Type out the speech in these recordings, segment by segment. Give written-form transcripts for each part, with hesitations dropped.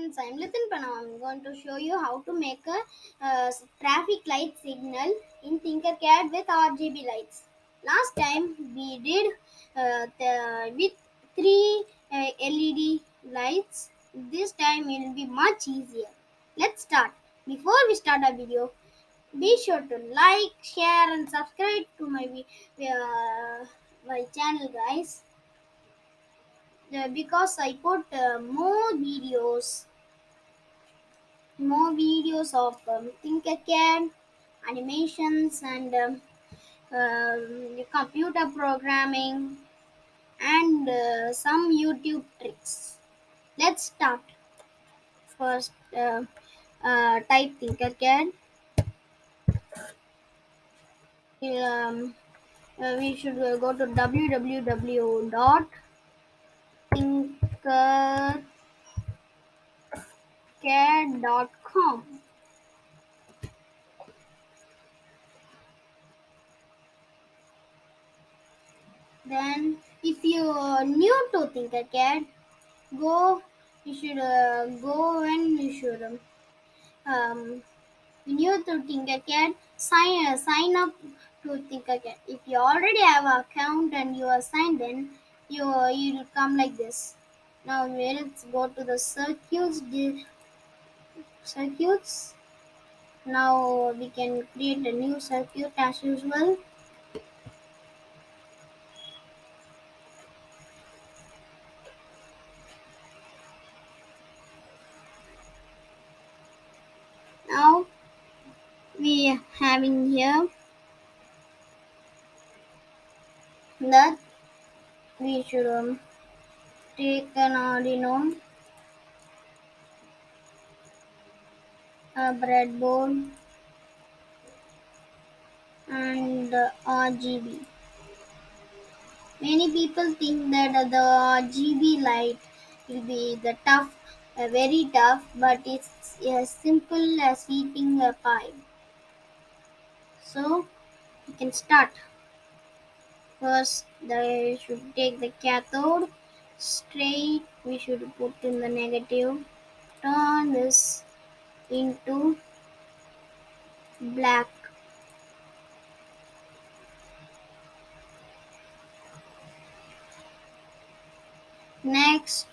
friends, I'm Lithan. I'm going to show you how to make a traffic light signal in TinkerCad with RGB lights. Last time we did with three LED lights. This time it will be much easier. Let's start. Before we start our video, be sure to like, share, and subscribe to my channel, guys. Because I put more videos of TinkerCAD, animations, and computer programming, and some YouTube tricks. Let's start. First, type TinkerCAD. We should go to www.tinkercad.com. Then, if you are new to TinkerCAD, go. You should go and you should new to TinkerCAD. Sign up to TinkerCAD. If you already have an account and you are signed in, you'll come like this. Now let's go to the circuits. Circuits. Now we can create a new circuit as usual. Now we having here that we should take an Arduino, a breadboard, and RGB. Many people think that the RGB light will be the very tough, but it's as simple as heating a pie. So we can start. First, they should take the cathode straight. We should put in the negative. Turn this into black. Next,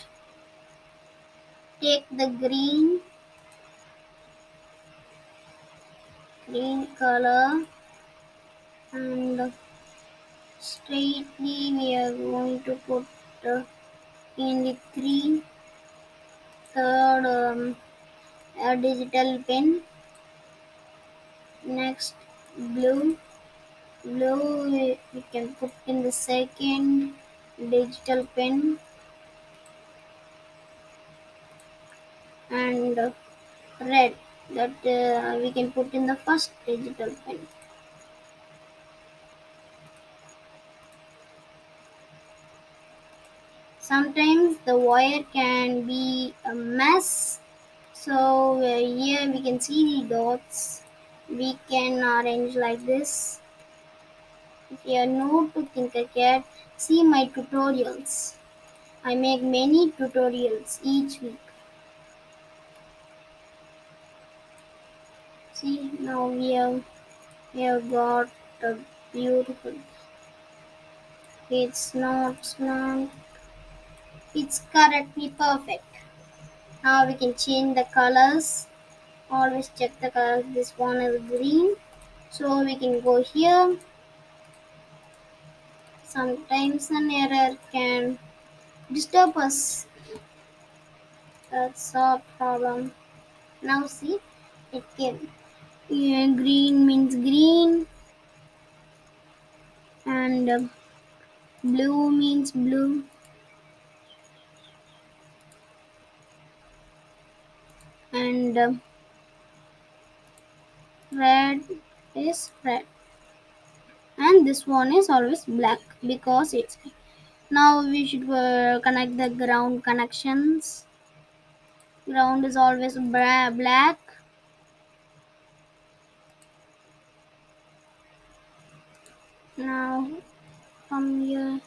take the green color, and straightly we are going to put in the third a digital pen. Next, blue. Blue we can put in the second digital pen, and red that we can put in the first digital pen. Sometimes the wire can be a mess, so here we can see the dots. We can arrange like this. If you are new to TinkerCAD, see my tutorials. I make many tutorials each week. See, now we have got a beautiful. It's not. It's correctly perfect. Now we can change the colors. Always check the colors. This one is green, so we can go here. Sometimes an error can disturb us. That's our problem. Now see, it came. Yeah, green means green, and blue means blue, and red is red, and this one is always black because it's. Now we should connect the ground connections. Ground is always black. Now from here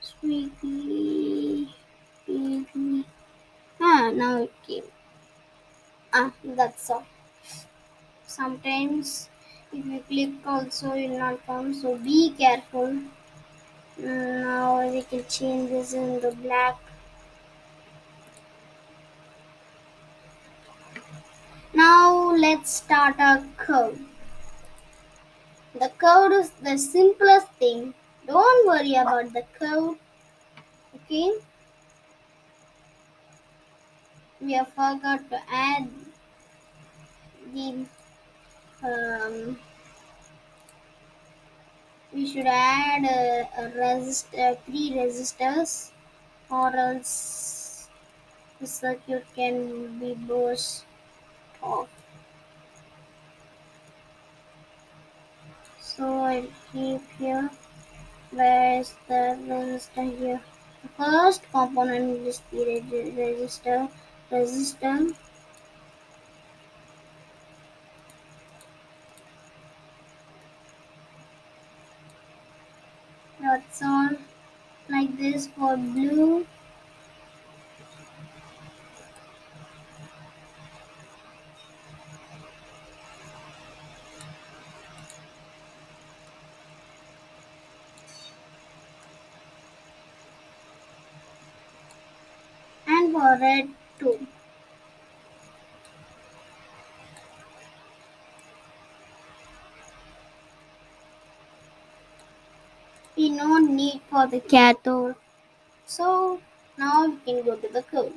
sweetly. Now it came. That's all. Sometimes if you click also it will not come, so be careful. Now we can change this in the black. Now let's start a curve. The curve is the simplest thing. Don't worry about the curve. Okay, we have forgot to add the we should add three resistors, or else the circuit can be burst off. So I'll keep here. Where is the resistor here? The first component is the resistor. That's all. Like this for blue. And for red too. We no need for the cathode. So now we can go to the code.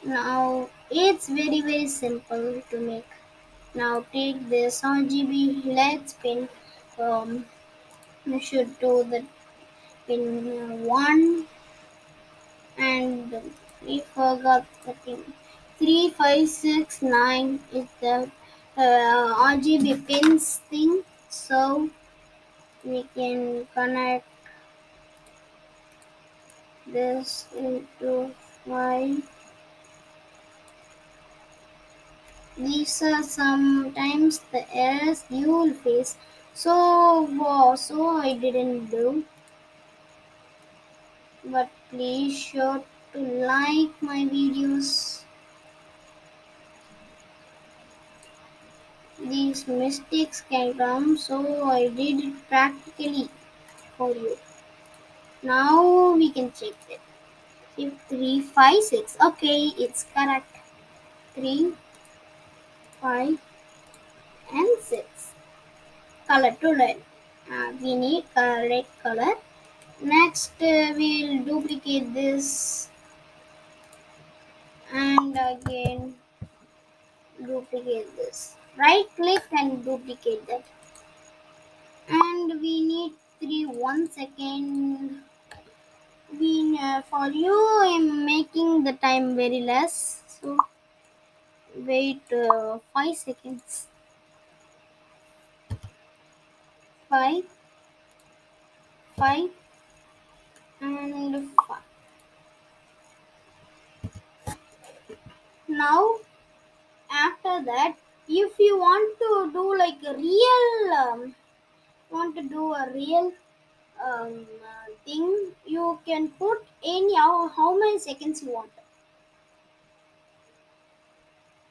Now it's very simple to make. Now take this RGB LED pin. You should do the pin 1, and we forgot the pin 3, 5, 6, 9 is the RGB pins thing. So we can connect this into 5. These are sometimes the errors you will face. So I didn't do. But please sure to like my videos. These mistakes can come, so I did it practically for you. Now we can check it. If 3, 5, 6. Okay, it's correct. 3, 5, and 6. Color to red. We need red color. Next, we'll duplicate this, and again duplicate this. Right click and duplicate that. And we need 3 1 second. For you I'm making the time very less, so wait 5 seconds. 5, 5, and 5. Now after that, if you want to do like a real thing, you can put any how many seconds you want.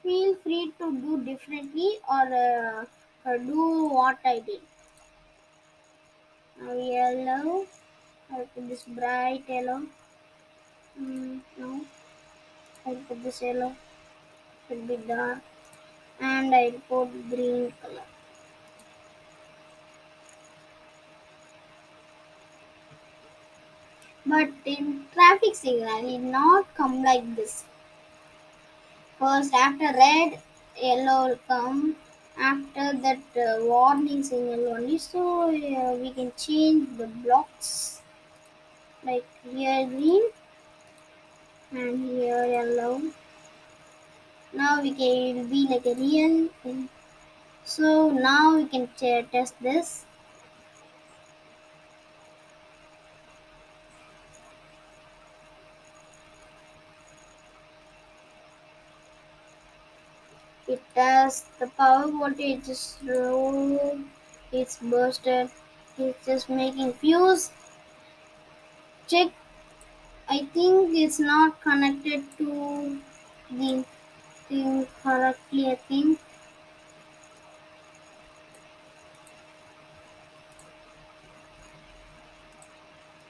Feel free to do differently, or do what I did. Now yellow. I'll put this bright yellow. No, I'll put this yellow. Should be dark. And I'll put green color. But in traffic signal, it not come like this. First, after red, yellow will come. After that, warning signal only. So we can change the blocks. Like here green and here yellow. Now we can be like a real thing. So now we can test this. It does the power voltage is low. It's bursted. It's just making fuse. Check I think it's not connected to the thing correctly. I think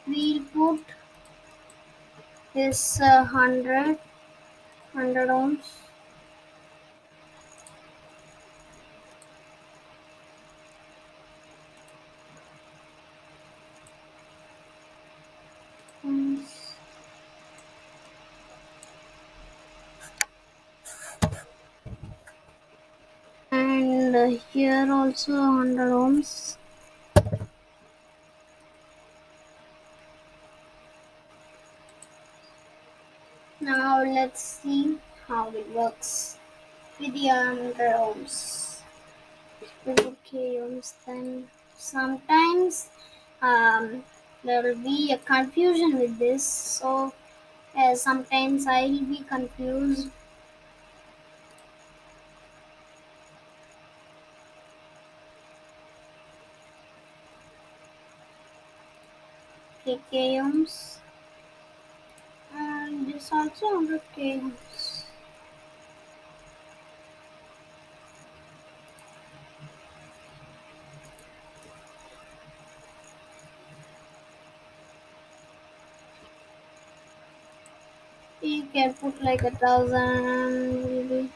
we'll put this 100 ohms, ohms, and here also 100 ohms. Now let's see how it works with the 100 ohms. We put k ohms, then sometimes um, there will be a confusion with this, so sometimes I'll be confused. K ohms, and this also 100 k ohms. You can put like 1,000 maybe.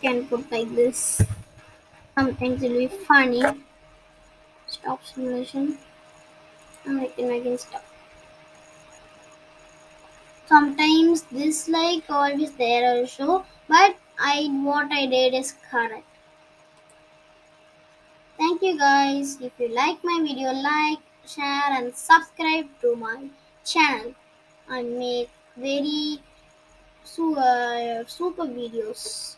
Can put like this. Sometimes it'll be funny. Stop simulation. And I can again stop. Sometimes this like always there also, but I what I did is correct. Thank you guys. If you like my video, like, share, and subscribe to my channel. I make very super videos.